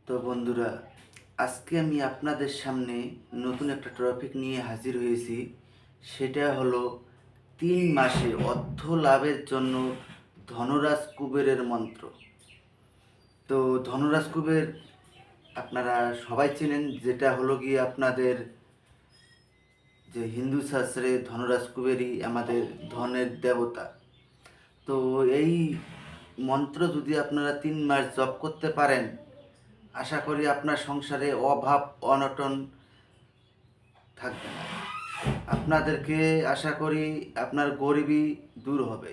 তো বন্ধুরা, আজকে আমি আপনাদের সামনে নতুন একটা টপিক নিয়ে হাজির হয়েছি। সেটা হলো 3 মাসে অর্থ লাভের জন্য ধনরাজ কুবেরের মন্ত্র। তো ধনরাজ কুবের আপনারা সবাই চেনেন, যেটা হলো গিয়ে আপনাদের যে হিন্দু শাস্ত্রে ধনরাজ কুবেরই আমাদের ধনের দেবতা। তো এই মন্ত্র যদি আপনারা 3 মাস জপ করতে পারেন, আশা করি আপনার সংসারে অভাব অনটন থাকবে না। আপনাদেরকে আশা করি আপনার গরিবি দূর হবে।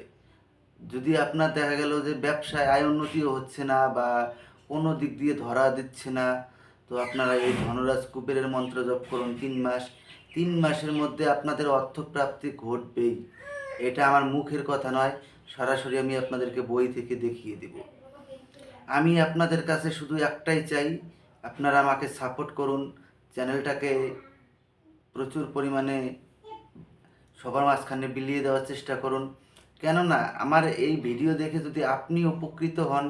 যদি আপনার দেখা গেল যে ব্যবসায় আয় উন্নতিও হচ্ছে না বা কোনো দিক দিয়ে ধরা দিচ্ছে না, তো আপনারা এই ধনরাজ কুবেরের মন্ত্র জপ করুন 3 মাস। 3 মাসের মধ্যে আপনাদের অর্থপ্রাপ্তি ঘটবেই। এটা আমার মুখের কথা নয়, সরাসরি আমি আপনাদেরকে বই থেকে দেখিয়ে দেব। আমি আপনাদের কাছে শুধু একটাই চাই, আপনারা আমাকে সাপোর্ট করুন, চ্যানেলটাকে প্রচুর পরিমাণে সবার মাঝখানে বিলিয়ে দেওয়ার চেষ্টা করুন। কেননা আমার এই ভিডিও দেখে যদি আপনি উপকৃত হন,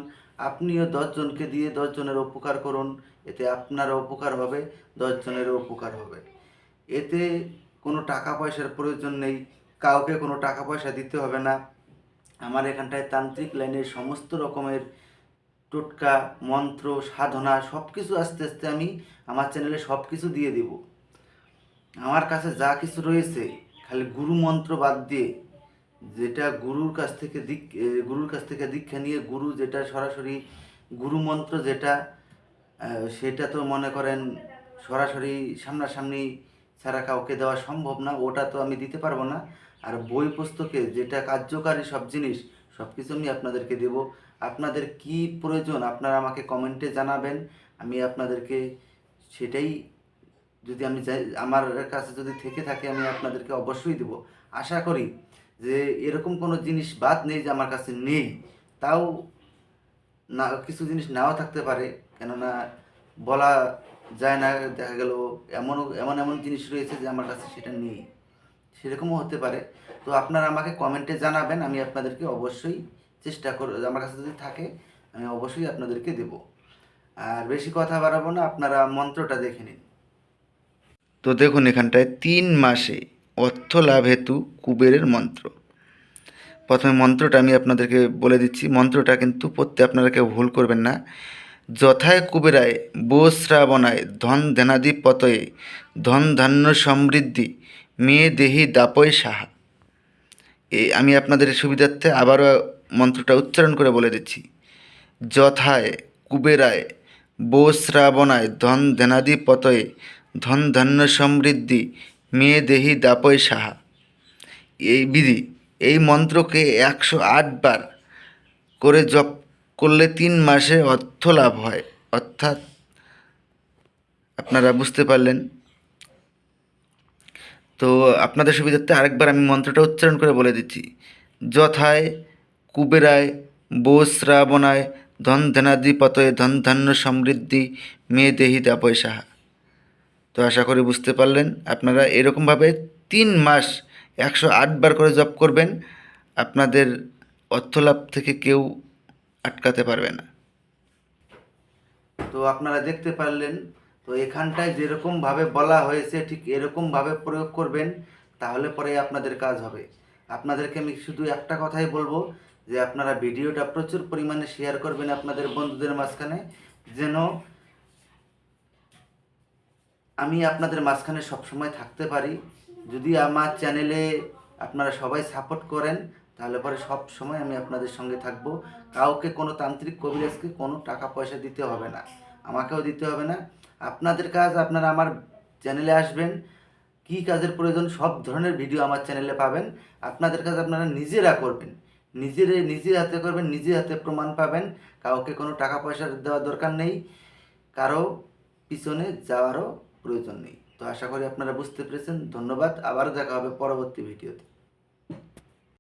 আপনিও 10 জনকে দিয়ে 10 জনের উপকার করুন। এতে আপনারও উপকার হবে, 10 জনেরও উপকার হবে। এতে কোনো টাকা পয়সার প্রয়োজন নেই, কাউকে কোনো টাকা পয়সা দিতে হবে না। আমার এখানটায় তান্ত্রিক লাইনের সমস্ত রকমের টোটকা, মন্ত্র, সাধনা সব কিছু আস্তে আস্তে আমি আমার চ্যানেলে সব কিছু দিয়ে দেব। আমার কাছে যা কিছু রয়েছে, খালি গুরু মন্ত্র বাদ দিয়ে, যেটা গুরুর কাছ থেকে দীক্ষা নিয়ে গুরু যেটা সরাসরি গুরু মন্ত্র যেটা, সেটা তো মনে করেন সরাসরি সামনাসামনি ছাড়া কাউকে দেওয়া সম্ভব না, ওটা তো আমি দিতে পারবো না। আর বই পুস্তকে যেটা কার্যকারী সব জিনিস সব কিছু আমি আপনাদেরকে দেব। আপনাদের কি প্রয়োজন আপনারা আমাকে কমেন্টে জানাবেন, আমি আপনাদেরকে সেটাই, যদি আমি আমার কাছে যদি থেকে থাকে আমি আপনাদেরকে অবশ্যই দেব। আশা করি যে এরকম কোনো জিনিস বাদ নেই যে আমার কাছে নেই। তাও না, কিছু জিনিস নাও থাকতে পারে, কেননা বলা যায় না, দেখা গেল এমন এমন এমন জিনিস রয়েছে যে আমার কাছে সেটা নেই, সেরকমও হতে পারে। তো আপনারা আমাকে কমেন্টে জানাবেন, আমি আপনাদেরকে অবশ্যই চেষ্টা করব, আমার কাছে যদি থাকে আমি অবশ্যই আপনাদেরকে দেব। আর বেশি কথা বাড়াবো না, আপনারা মন্ত্রটা দেখে নিন। তো দেখুন, এখানটায় 3 মাসে অর্থ লাভ হেতু কুবেরের মন্ত্র। প্রথমে মন্ত্রটা আমি আপনাদেরকে বলে দিচ্ছি, মন্ত্রটা কিন্তু পড়তে আপনারা কেউ ভুল করবেন না। যথায় কুবেরায় বো শ্রাবণায় ধন ধনাদি পতয়ে ধন ধান্য সমৃদ্ধি মেয়ে দেহি দাপয় সাহা। আমি আপনাদের সুবিধার্থে আবারও মন্ত্রটা উচ্চারণ করে বলে দিচ্ছি। যথায় কুবেরায় বো শ্রাবণায় ধন ধনাদি পতয়ে ধন ধান্য সমৃদ্ধি মেয়ে দেহি দাপয় সাহা। এই বিধি, এই মন্ত্রকে 108 বার করে জপ করলে 3 মাসে অর্থ লাভ হয়। অর্থাৎ আপনারা বুঝতে পারলেন। তো আপনাদের সুবিধার্থে আরেকবার আমি মন্ত্রটা উচ্চারণ করে বলে দিচ্ছি। যথায় কুবেরায় বো শ্রাবণায় ধন ধনাদি পতয়ে ধন ধান্য সমৃদ্ধি মেয়ে দেহি দাপয় সাহা। তো আশা করি বুঝতে পারলেন। আপনারা এরকমভাবে 3 মাস 108 বার করে জপ করবেন, আপনাদের অর্থলাভ থেকে কেউ আটকাতে পারবে না। তো আপনারা দেখতে পারলেন। তো এখানটায় যেরকমভাবে বলা হয়েছে ঠিক এরকমভাবে প্রয়োগ করবেন, তাহলে পরে আপনাদের কাজ হবে। আপনাদেরকে আমি শুধু একটা কথাই বলবো, যে আপনারা ভিডিওটা প্রচুর পরিমাণে শেয়ার করবেন আপনাদের বন্ধুদের মাঝখানে, যেন আমি আপনাদের মাঝখানে সবসময় থাকতে পারি। যদি আমার চ্যানেলে আপনারা সবাই সাপোর্ট করেন, তাহলে পরে সব সময় আমি আপনাদের সঙ্গে থাকব। কাউকে কোনো তান্ত্রিক কবিরাজকে কোনো টাকা পয়সা দিতে হবে না, আমাকেও দিতে হবে না। আপনাদের কাজ, আপনারা আমার চ্যানেলে আসবেন, কী কাজের প্রয়োজন সব ধরনের ভিডিও আমার চ্যানেলে পাবেন। আপনাদের কাজ আপনারা নিজেরা করবেন, নিজের হাতে করবেন, নিজের হাতে প্রমাণ পাবেন। কাউকে কোনো টাকা পয়সা দেওয়ার দরকার নেই, কারো পিছনে যাওয়ারও প্রয়োজন নেই। তো আশা করি আপনারা বুঝতে পেরেছেন। ধন্যবাদ, আবারও দেখা হবে পরবর্তী ভিডিওতে।